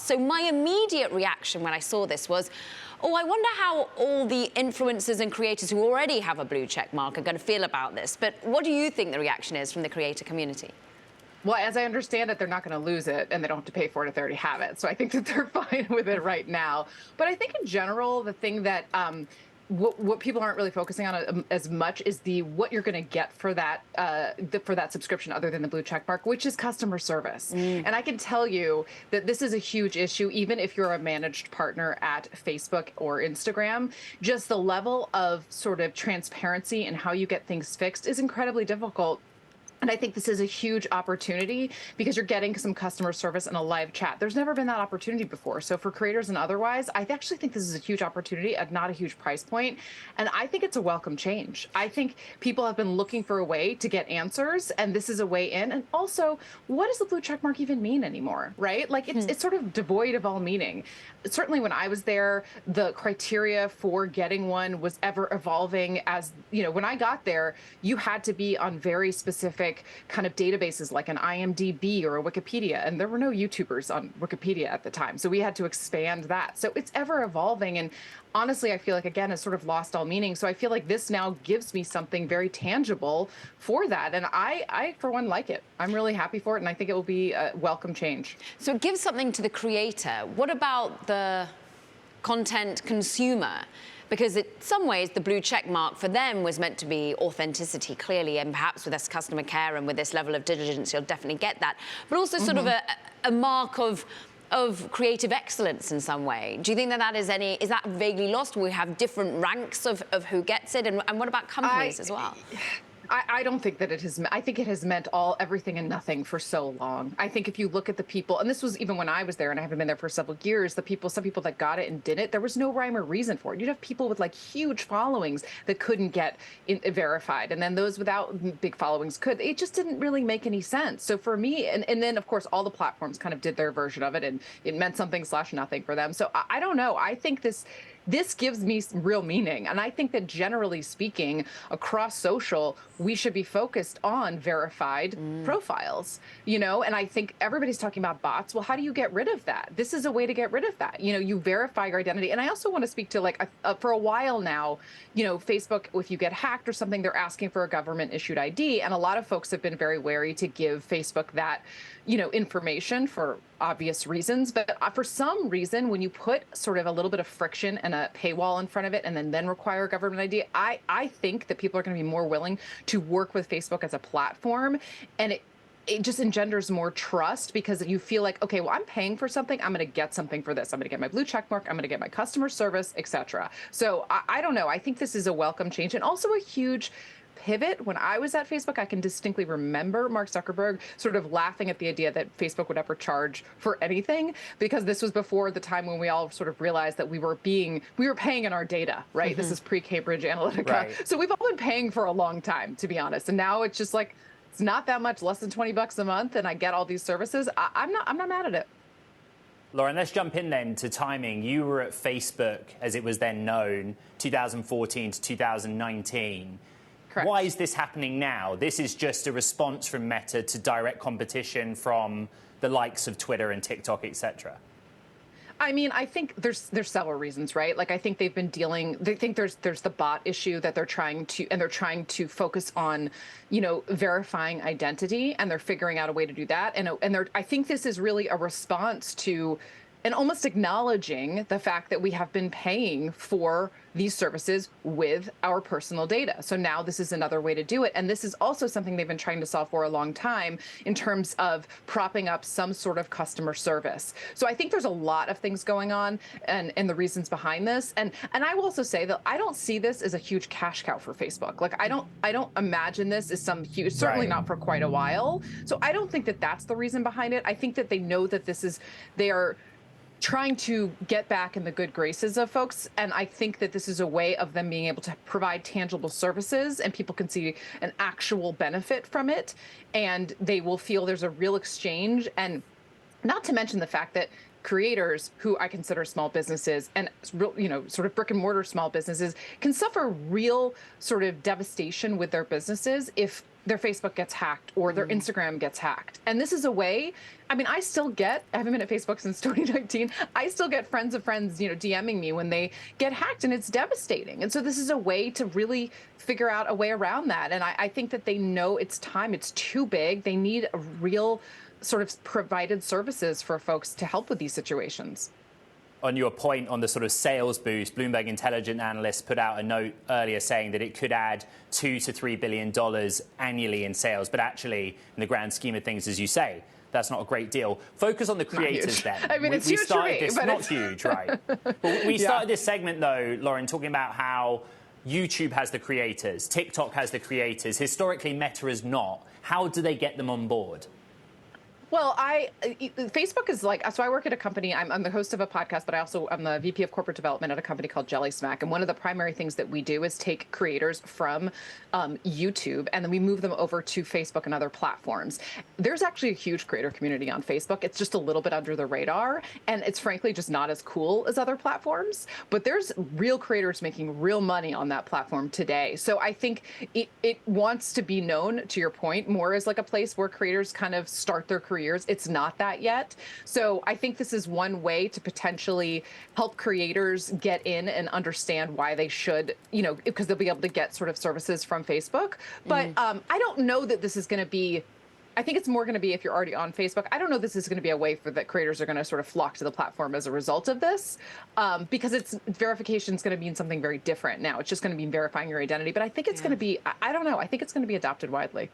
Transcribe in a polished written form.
So my immediate reaction when I saw this was, oh, I wonder how all the influencers and creators who already have a blue check mark are going to feel about this. But what do you think the reaction is from the creator community? Well, as I understand it, they're not going to lose it, and they don't have to pay for it if they already have it. So I think that they're fine with it right now. But I think in general, the thing that what people aren't really focusing on as much is what you're going to get for that subscription, other than the blue check mark, which is customer service. And I can tell you that this is a huge issue, even if you're a managed partner at Facebook or Instagram. Just the level of sort of transparency and how you get things fixed is incredibly difficult. And I think this is a huge opportunity because you're getting some customer service and a live chat. There's never been that opportunity before. So for creators and otherwise, I actually think this is a huge opportunity at not a huge price point. And I think it's a welcome change. I think people have been looking for a way to get answers, and this is a way in. And also, what does the blue check mark even mean anymore, right? Like it's sort of devoid of all meaning. Certainly when I was there, the criteria for getting one was ever evolving. As you know, when I got there, you had to be on very specific kind of databases like an IMDb or a Wikipedia, and there were no YouTubers on Wikipedia at the time. So we had to expand that. So it's ever evolving. And honestly, I feel like, again, it's sort of lost all meaning. So I feel like this now gives me something very tangible for that. And I for one, like it. I'm really happy for it. And I think it will be a welcome change. So it gives something to the creator. What about the content consumer? Because in some ways, the blue check mark for them was meant to be authenticity, clearly, and perhaps with this customer care and with this level of diligence, you'll definitely get that. But also sort of a mark of creative excellence in some way. Do you think that is that vaguely lost? We have different ranks of who gets it, and what about companies as well? I don't think that it has. I think it has meant everything and nothing for so long. I think if you look at the people, and this was even when I was there, and I haven't been there for several years, some people that got it and did it, there was no rhyme or reason for it. You'd have people with like huge followings that couldn't get verified, and then those without big followings could. It just didn't really make any sense. So for me, and then of course all the platforms kind of did their version of it, and it meant something / nothing for them. So I don't know. I think this gives me some real meaning. And I think that generally speaking, across social, we should be focused on verified profiles, and I think everybody's talking about bots. Well, how do you get rid of that? This is a way to get rid of that. You verify your identity. And I also want to speak to for a while now, Facebook, if you get hacked or something, they're asking for a government issued ID. And a lot of folks have been very wary to give Facebook that, information for obvious reasons. But for some reason, when you put sort of a little bit of friction and a paywall in front of it and then require a government ID, I think that people are going to be more willing to work with Facebook as a platform. And it just engenders more trust because you feel like, okay, well, I'm paying for something. I'm going to get something for this. I'm going to get my blue check mark. I'm going to get my customer service, etc. So I don't know. I think this is a welcome change and also a huge pivot. When I was at Facebook, I can distinctly remember Mark Zuckerberg sort of laughing at the idea that Facebook would ever charge for anything, because this was before the time when we all sort of realized that we were paying in our data, right? This is pre-Cambridge Analytica. Right. So we've all been paying for a long time, to be honest. And now it's just like, it's not that much, less than $20 a month, and I get all these services. I'm not mad at it. Lauren, let's jump in then to timing. You were at Facebook, as it was then known, 2014 to 2019. Correct. Why is this happening now? This is just a response from Meta to direct competition from the likes of Twitter and TikTok, etc. I mean, I think there's several reasons, right? Like, I think they think there's the bot issue that they're trying to focus on, verifying identity, and they're figuring out a way to do that. And I think this is really a response to and almost acknowledging the fact that we have been paying for these services with our personal data. So now this is another way to do it. And this is also something they've been trying to solve for a long time in terms of propping up some sort of customer service. So I think there's a lot of things going on and the reasons behind this. And I will also say that I don't see this as a huge cash cow for Facebook. Like, I don't imagine this as some huge, certainly not for quite a while. So I don't think that that's the reason behind it. I think that they know that they are trying to get back in the good graces of folks. And I think that this is a way of them being able to provide tangible services and people can see an actual benefit from it. And they will feel there's a real exchange. And not to mention the fact that creators, who I consider small businesses and sort of brick and mortar small businesses, can suffer real sort of devastation with their businesses if their Facebook gets hacked or their Instagram gets hacked. And this is a way, I mean, I haven't been at Facebook since 2019. I still get friends of friends, DMing me when they get hacked, and it's devastating. And so this is a way to really figure out a way around that. And I think that they know it's time. It's too big. They need a real sort of provided services for folks to help with these situations. On your point on the sort of sales boost, Bloomberg intelligence analysts put out a note earlier saying that it could add $2 to $3 billion annually in sales. But actually, in the grand scheme of things, as you say, that's not a great deal. Focus on the creators then. I mean, it's huge for me, but not huge, right? But we started this segment, though, Lauren, talking about how YouTube has the creators, TikTok has the creators. Historically, Meta is not. How do they get them on board? Well, Facebook is like, so I work at a company, I'm the host of a podcast, but I'm the VP of corporate development at a company called Jelly Smack. And one of the primary things that we do is take creators from YouTube and then we move them over to Facebook and other platforms. There's actually a huge creator community on Facebook. It's just a little bit under the radar, and it's frankly just not as cool as other platforms, but there's real creators making real money on that platform today. So I think it wants to be known, to your point, more as like a place where creators kind of start their careers. It's not that yet. So I think this is one way to potentially help creators get in and understand why they should, because they'll be able to get sort of services from Facebook. But I don't know that this is going to be, I think it's more going to be if you're already on Facebook. I don't know this is going to be a way for that creators are going to sort of flock to the platform as a result of this, because verification is going to mean something very different now. It's just going to be verifying your identity. But I think it's going to be, I don't know, I think it's going to be adopted widely.